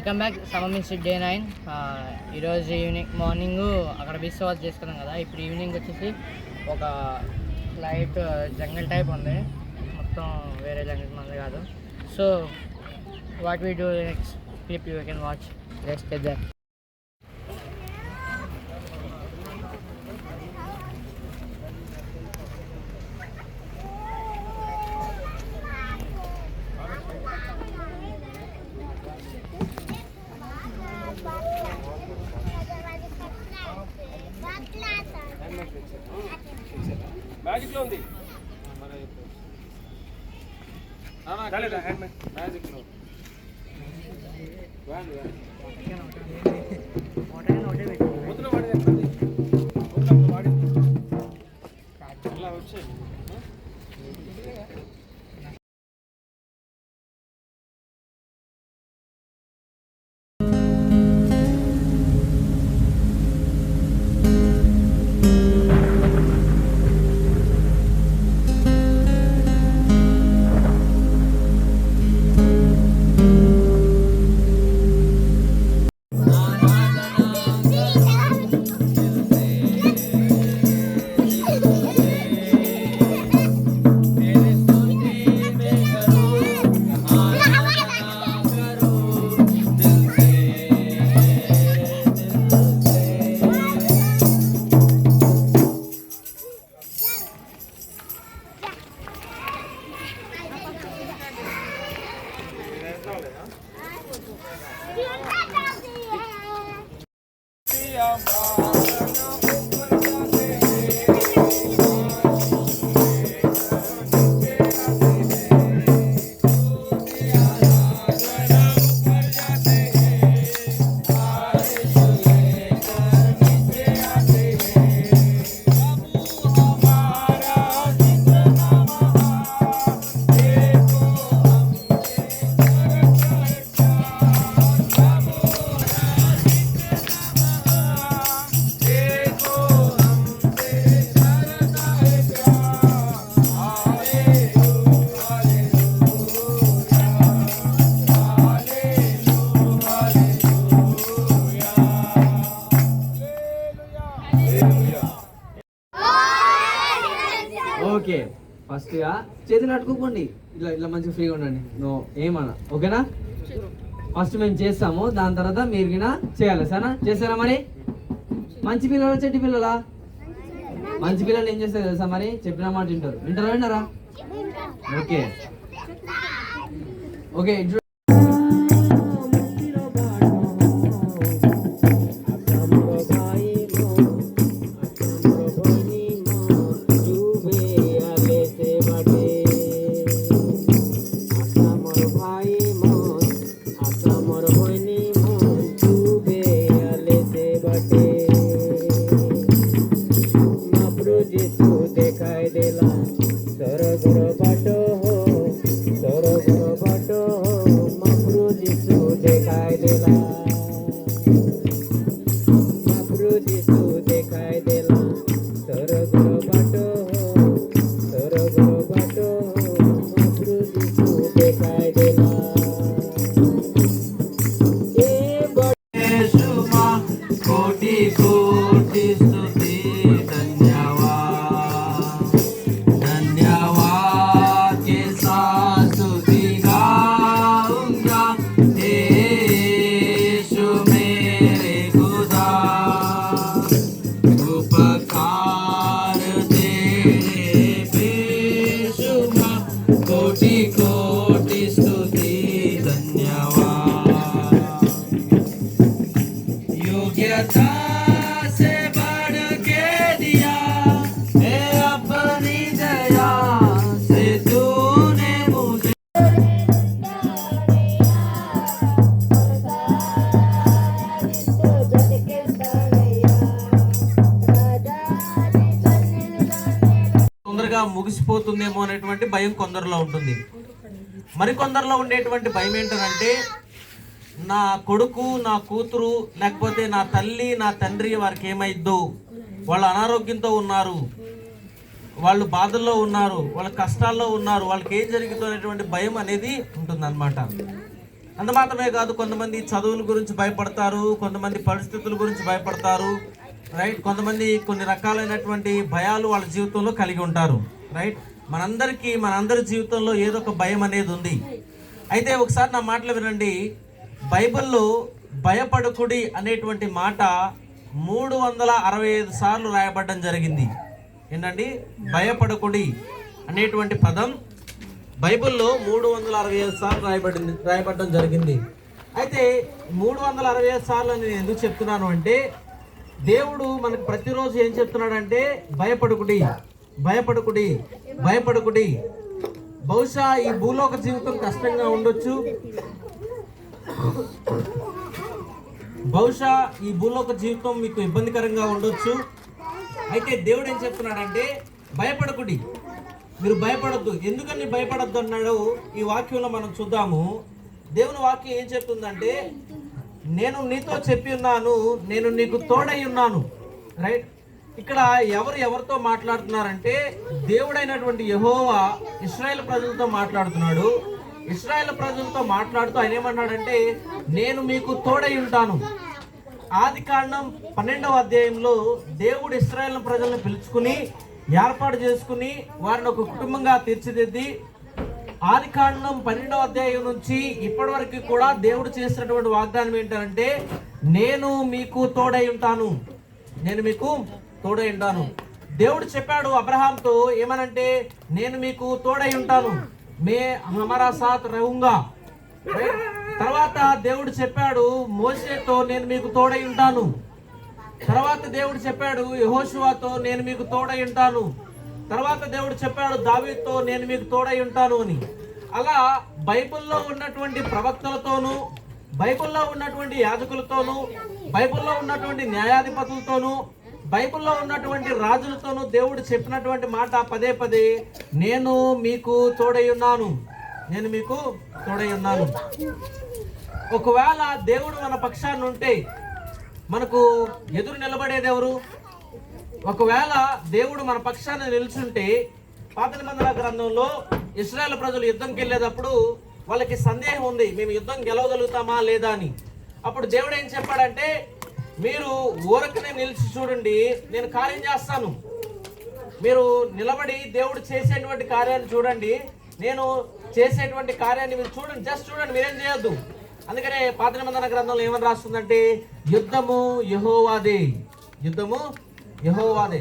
Welcome back. Summer means day 9. ఈరోజు morning అక్కడ beach watch చేసుకున్నాం కదా. ఇప్పుడు ఈవినింగ్ వచ్చేసి ఒక లైట్ జంగల్ టైప్ ఉంది, మొత్తం వేరే జంగల్ మంది కాదు. So what we do next clip you can watch. Let's get that. Magic లో ఉంది మ్యాజిక్ లో అలా వచ్చే ఓకే. ఫస్ట్గా చేతులు అట్టుకోకండి, ఇలా మంచిగా ఫ్రీగా ఉండండి. నో ఏమన్నా ఓకేనా? ఫస్ట్ మేము చేస్తాము, దాని తర్వాత మీరు గినా చేయాలి. సరేనా? చేస్తారా? మరి మంచి పిల్లలు చెడ్డి పిల్లలా? మంచి పిల్లలు ఏం చేస్తారు తెలుసా? మరి చెప్పిన మాట వింటారా? Okay okay. ముగిసిపోతుందేమో అనేటువంటి భయం కొందరిలో ఉంటుంది. మరికొందరిలో ఉండేటువంటి భయం ఏంటంటే, నా కొడుకు, నా కూతురు, లేకపోతే నా తల్లి, నా తండ్రి వారికి ఏమైద్దో, వాళ్ళు అనారోగ్యంతో ఉన్నారు, వాళ్ళు బాధల్లో ఉన్నారు, వాళ్ళ కష్టాల్లో ఉన్నారు, వాళ్ళకి ఏం జరుగుతుందో అనేటువంటి భయం అనేది ఉంటుంది అన్నమాట. అంత మాత్రమే కాదు, కొంతమంది చదువుల గురించి భయపడతారు, కొంతమంది పరిస్థితుల గురించి భయపడతారు, రైట్. కొంతమంది కొన్ని రకాలైనటువంటి భయాలు వాళ్ళ జీవితంలో కలిగి ఉంటారు, రైట్. మనందరి జీవితంలో ఏదో ఒక భయం అనేది ఉంది. అయితే ఒకసారి నా మాటలు వినండి. బైబిల్లో భయపడకుడి అనేటువంటి మాట 365 సార్లు రాయబడడం జరిగింది. ఏంటండి? భయపడకుడి అనేటువంటి పదం బైబిల్లో 365 సార్లు రాయబడడం జరిగింది. అయితే 365 సార్లు నేను ఎందుకు చెప్తున్నాను అంటే, దేవుడు మనకు ప్రతిరోజు ఏం చెప్తున్నాడంటే భయపడకుడి, భయపడకుడి, భయపడకుడి. బహుశా ఈ భూలోక జీవితం కష్టంగా ఉండొచ్చు, బహుశా ఈ భూలోక జీవితం మీకు ఇబ్బందికరంగా ఉండొచ్చు. అయితే దేవుడు ఏం చెప్తున్నాడంటే భయపడకుడి, మీరు భయపడద్దు. ఎందుకని భయపడద్దు అన్నాడు ఈ వాక్యంలో మనం చూద్దాము. దేవుని వాక్యం ఏం చెప్తుందంటే, నేను నీతో చెప్పి ఉన్నాను, నేను నీకు తోడై ఉన్నాను, రైట్. ఇక్కడ ఎవరితో మాట్లాడుతున్నారంటే, దేవుడైనటువంటి యెహోవా ఇశ్రాయేలు ప్రజలతో మాట్లాడుతున్నాడు. ఇశ్రాయేలు ప్రజలతో మాట్లాడుతూ ఆయన ఏమన్నాడంటే, నేను మీకు తోడై ఉంటాను. ఆదికాండం 12వ అధ్యాయంలో దేవుడు ఇశ్రాయేలు ప్రజలను పిలుచుకుని ఏర్పాటు చేసుకుని వారిని ఒక కుటుంబంగా తీర్చిదిద్ది, ఆదికాండం 12వ అధ్యాయం నుంచి ఇప్పటి వరకు కూడా దేవుడు చేసినటువంటి వాగ్దానం ఏంటంటే, నేను మీకు తోడై ఉంటాను, నేను మీకు తోడై ఉంటాను. దేవుడు చెప్పాడు అబ్రహాంతో ఏమనంటే, నేను మీకు తోడై ఉంటాను, మే హమారా సాత్ రహూంగా. తర్వాత దేవుడు చెప్పాడు మోషేతో, నేను మీకు తోడై ఉంటాను. తర్వాత దేవుడు చెప్పాడు యెహోషువతో, నేను మీకు తోడై ఉంటాను. తర్వాత దేవుడు చెప్పాడు దావీదుతో, నేను మీకు తోడై ఉంటాను అని. అలా బైబిల్లో ఉన్నటువంటి ప్రవక్తలతోనూ, బైబిల్లో ఉన్నటువంటి యాజకులతోనూ, బైబిల్లో ఉన్నటువంటి న్యాయాధిపతులతోనూ, బైబిల్లో ఉన్నటువంటి రాజులతోనూ దేవుడు చెప్పినటువంటి మాట పదే పదే, నేను మీకు తోడై ఉన్నాను, నేను మీకు తోడై ఉన్నాను. ఒకవేళ దేవుడు మన పక్షాన్ని ఉంటే మనకు ఎదురు నిలబడేది ఎవరు? ఒకవేళ దేవుడు మన పక్షాన్ని నిల్చుంటే, పాత నిబంధన గ్రంథంలో ఇశ్రాయేలు ప్రజలు యుద్ధంకి వెళ్ళేటప్పుడు వాళ్ళకి సందేహం ఉంది, మేము యుద్ధం గెలవగలుగుతామా లేదా అని. అప్పుడు దేవుడు ఏం చెప్పాడంటే, మీరు ఊరకనే నిలిచి చూడండి, నేను కార్యం చేస్తాను. మీరు నిలబడి దేవుడు చేసేటువంటి కార్యాన్ని చూడండి, నేను చేసేటువంటి కార్యాన్ని మీరు చూడండి, జస్ట్ చూడండి, మీరేం చేయొద్దు. అందుకనే పాత నిబంధన గ్రంథంలో ఏమని రాస్తుందంటే, యుద్ధము యెహోవాదే, యుద్ధము యెహోవాదే.